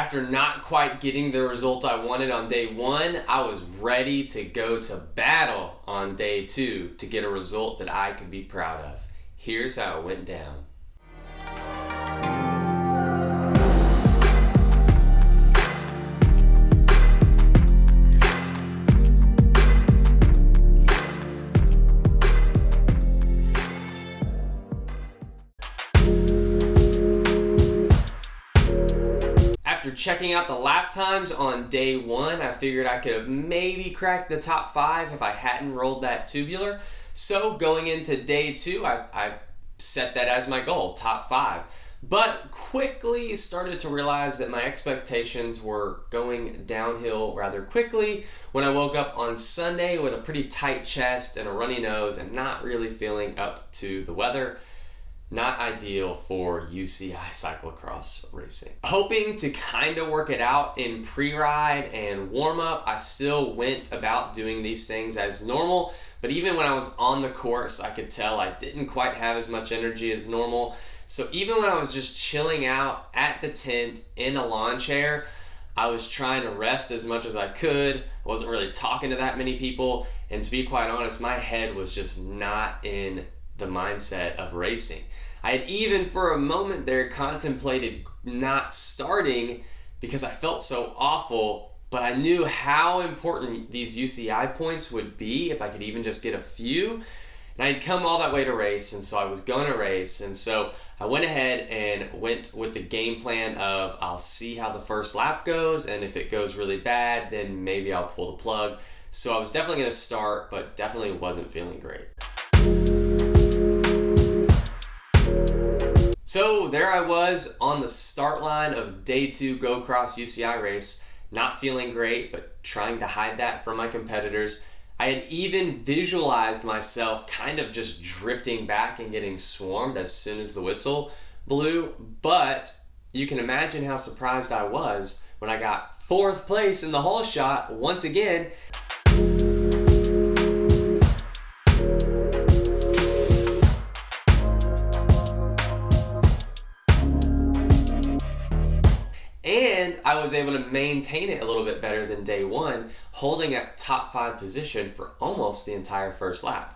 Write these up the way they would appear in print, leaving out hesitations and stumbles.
After not quite getting the result I wanted on day 1, I was ready to go to battle on day 2 to get a result that I could be proud of. Here's how it went down. After checking out the lap times on day 1, I figured I could have maybe cracked the top 5 if I hadn't rolled that tubular. So going into day 2, I set that as my goal, top 5. But quickly started to realize that my expectations were going downhill rather quickly when I woke up on Sunday with a pretty tight chest and a runny nose and not really feeling up to the weather. Not ideal for UCI cyclocross racing. Hoping to kind of work it out in pre-ride and warm-up, I still went about doing these things as normal, but even when I was on the course, I could tell I didn't quite have as much energy as normal. So even when I was just chilling out at the tent in a lawn chair, I was trying to rest as much as I could. I wasn't really talking to that many people, and to be quite honest, my head was just not in the mindset of racing. I had even for a moment there contemplated not starting because I felt so awful, but I knew how important these UCI points would be if I could even just get a few. And I'd come all that way to race, and so I was going to race, and so I went ahead and went with the game plan of I'll see how the first lap goes, and if it goes really bad, then maybe I'll pull the plug. So I was definitely going to start, but definitely wasn't feeling great. So there I was on the start line of day 2 Go Cross UCI race, not feeling great, but trying to hide that from my competitors. I had even visualized myself kind of just drifting back and getting swarmed as soon as the whistle blew, but you can imagine how surprised I was when I got 4th place in the whole shot once again. And I was able to maintain it a little bit better than day 1, holding a top 5 position for almost the entire first lap.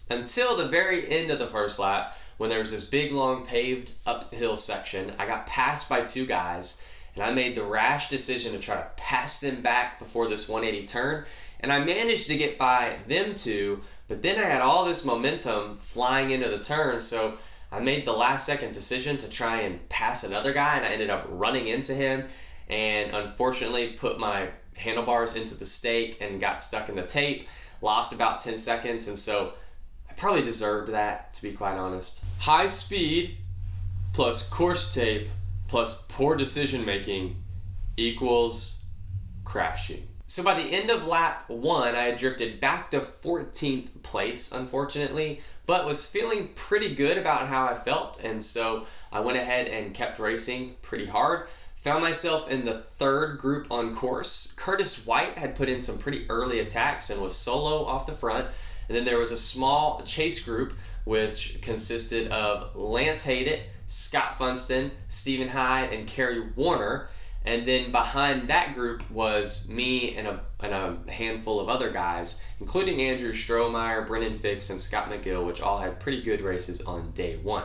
Until the very end of the first lap, when there was this big long paved uphill section, I got passed by 2 guys, and I made the rash decision to try to pass them back before this 180 turn, and I managed to get by them 2, but then I had all this momentum flying into the turn, so I made the last second decision to try and pass another guy, and I ended up running into him, and unfortunately put my handlebars into the stake and got stuck in the tape, lost about 10 seconds, and so probably deserved that, to be quite honest. High speed plus course tape plus poor decision making equals crashing. So by the end of lap 1, I had drifted back to 14th place, unfortunately, but was feeling pretty good about how I felt, and so I went ahead and kept racing pretty hard. Found myself in the 3rd group on course. Curtis White had put in some pretty early attacks and was solo off the front. And then there was a small chase group which consisted of Lance Hayden, Scott Funston, Stephen Hyde, and Kerry Warner. And then behind that group was me and a handful of other guys, including Andrew Strohmeyer, Brennan Fix, and Scott McGill, which all had pretty good races on day 1.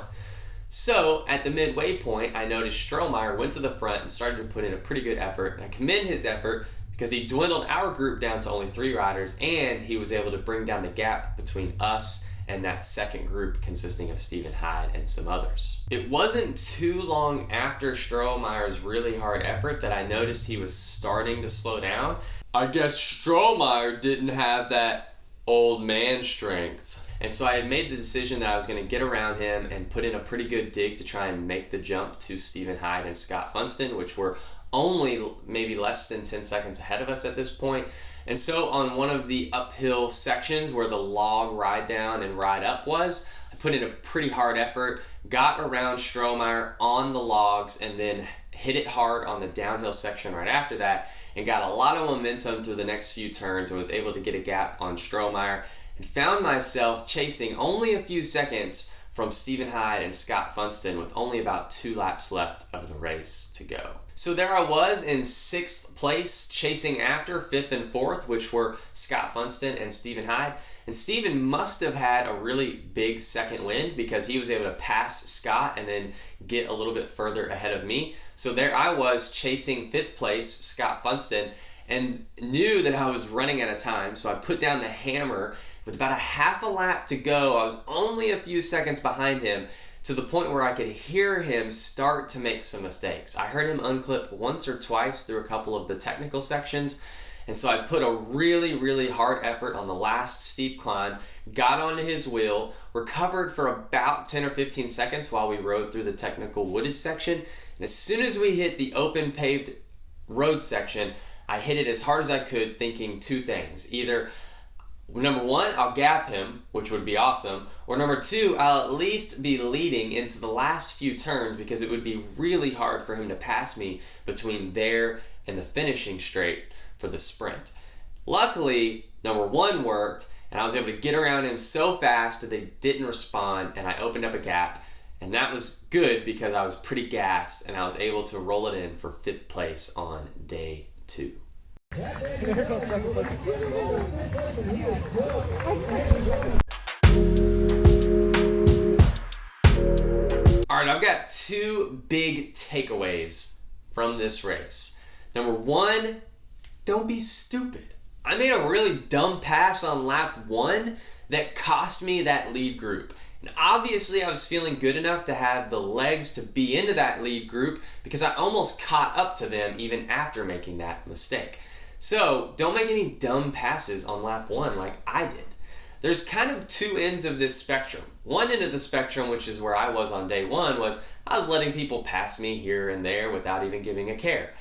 So at the midway point, I noticed Strohmeyer went to the front and started to put in a pretty good effort. And I commend his effort because he dwindled our group down to only 3 riders, and he was able to bring down the gap between us and that second group consisting of Stephen Hyde and some others. It wasn't too long after Strohmeyer's really hard effort that I noticed he was starting to slow down. I guess Strohmeyer didn't have that old man strength. And so I had made the decision that I was going to get around him and put in a pretty good dig to try and make the jump to Stephen Hyde and Scott Funston, which were only maybe less than 10 seconds ahead of us at this point. And so on one of the uphill sections where the log ride down and ride up was, I put in a pretty hard effort, got around Strohmeyer on the logs, and then hit it hard on the downhill section right after that, and got a lot of momentum through the next few turns and was able to get a gap on Strohmeyer, and found myself chasing only a few seconds from Stephen Hyde and Scott Funston with only about 2 laps left of the race to go. So there I was in 6th place, chasing after 5th and 4th, which were Scott Funston and Stephen Hyde. And Stephen must have had a really big second wind because he was able to pass Scott and then get a little bit further ahead of me. So there I was chasing 5th place, Scott Funston, and knew that I was running out of time. So I put down the hammer. With about a half a lap to go, I was only a few seconds behind him, to the point where I could hear him start to make some mistakes. I heard him unclip once or twice through a couple of the technical sections, and so I put a really, really hard effort on the last steep climb, got onto his wheel, recovered for about 10 or 15 seconds while we rode through the technical wooded section, and as soon as we hit the open paved road section, I hit it as hard as I could, thinking 2 things. Either number 1, I'll gap him, which would be awesome. Or number 2, I'll at least be leading into the last few turns because it would be really hard for him to pass me between there and the finishing straight for the sprint. Luckily, number 1 worked, and I was able to get around him so fast that they didn't respond, and I opened up a gap. And that was good because I was pretty gassed, and I was able to roll it in for 5th place on day 2. Alright, I've got 2 big takeaways from this race. Number 1, don't be stupid. I made a really dumb pass on lap 1 that cost me that lead group. And obviously I was feeling good enough to have the legs to be into that lead group because I almost caught up to them even after making that mistake. So don't make any dumb passes on lap 1 like I did. There's kind of 2 ends of this spectrum. One end of the spectrum, which is where I was on day 1, was I was letting people pass me here and there without even giving a care.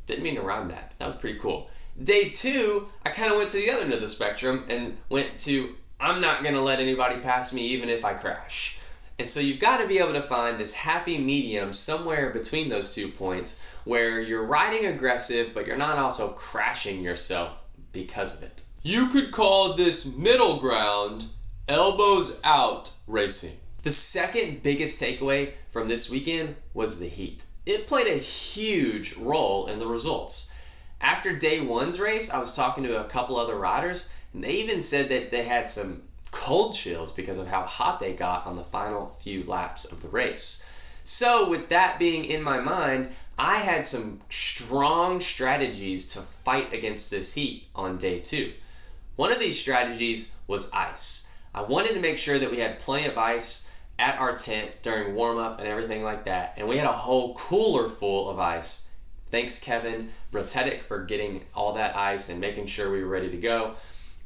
Didn't mean to rhyme that, but that was pretty cool. Day 2, I kind of went to the other end of the spectrum and went to, I'm not going to let anybody pass me even if I crash. And so you've got to be able to find this happy medium somewhere between those 2 points where you're riding aggressive, but you're not also crashing yourself because of it. You could call this middle ground elbows out racing. The second biggest takeaway from this weekend was the heat. It played a huge role in the results. After day 1's race, I was talking to a couple other riders, and they even said that they had some cold chills because of how hot they got on the final few laps of the race. So with that being in my mind, I had some strong strategies to fight against this heat on day 2. One of these strategies was ice. I wanted to make sure that we had plenty of ice at our tent during warm-up and everything like that, and we had a whole cooler full of ice. Thanks Kevin Brotetic for getting all that ice and making sure we were ready to go.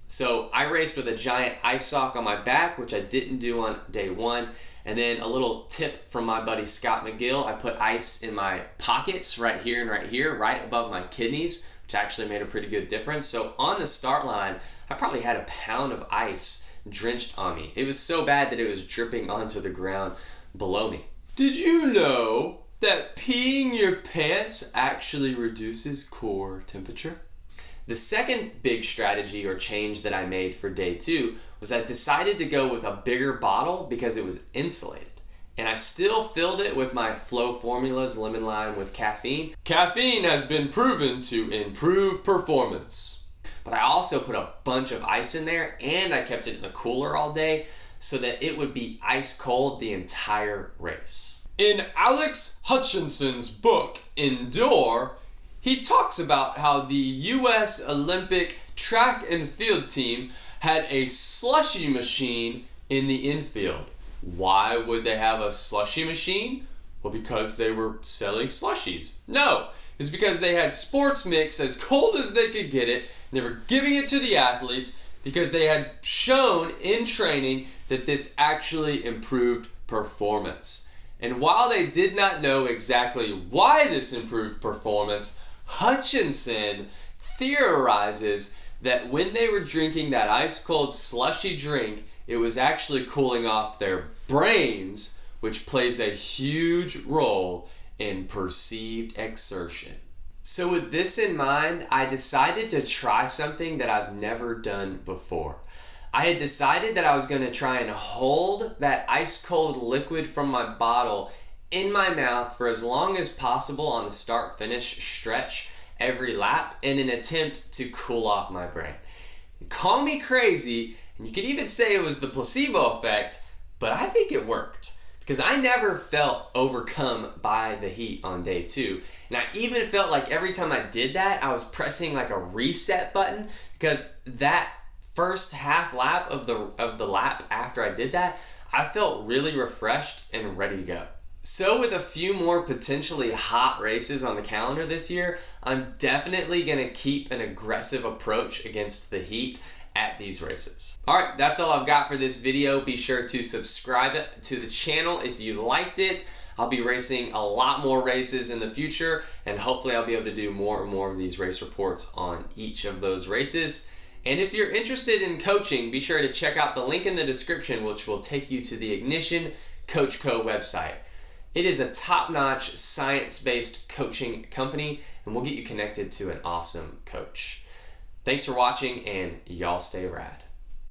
So I raced with a giant ice sock on my back, which I didn't do on day 1. And then a little tip from my buddy Scott McGill, I put ice in my pockets right here and right here, right above my kidneys, which actually made a pretty good difference. So on the start line, I probably had a pound of ice drenched on me. It was so bad that it was dripping onto the ground below me. Did you know that peeing your pants actually reduces core temperature? The second big strategy or change that I made for day 2 was I decided to go with a bigger bottle because it was insulated. And I still filled it with my Flow Formulas lemon lime with caffeine. Caffeine has been proven to improve performance. But I also put a bunch of ice in there, and I kept it in the cooler all day so that it would be ice cold the entire race. In Alex Hutchinson's book, Endure, he talks about how the U.S. Olympic track and field team had a slushy machine in the infield. Why would they have a slushy machine? Well, because they were selling slushies. No, it's because they had sports mix as cold as they could get it, and they were giving it to the athletes because they had shown in training that this actually improved performance. And while they did not know exactly why this improved performance, Hutchinson theorizes that when they were drinking that ice cold slushy drink, it was actually cooling off their brains, which plays a huge role in perceived exertion. So with this in mind, I decided to try something that I've never done before. I had decided that I was going to try and hold that ice cold liquid from my bottle in my mouth for as long as possible on the start-finish stretch every lap in an attempt to cool off my brain. Call me crazy, and you could even say it was the placebo effect, but I think it worked because I never felt overcome by the heat on day 2. And I even felt like every time I did that, I was pressing like a reset button, because that first half lap of the lap after I did that, I felt really refreshed and ready to go. So with a few more potentially hot races on the calendar this year, I'm definitely going to keep an aggressive approach against the heat at these races. Alright, that's all I've got for this video. Be sure to subscribe to the channel if you liked it. I'll be racing a lot more races in the future, and hopefully I'll be able to do more and more of these race reports on each of those races. And if you're interested in coaching, be sure to check out the link in the description, which will take you to the Ignition Coach Co website. It is a top-notch, science-based coaching company, and we'll get you connected to an awesome coach. Thanks for watching, and y'all stay rad.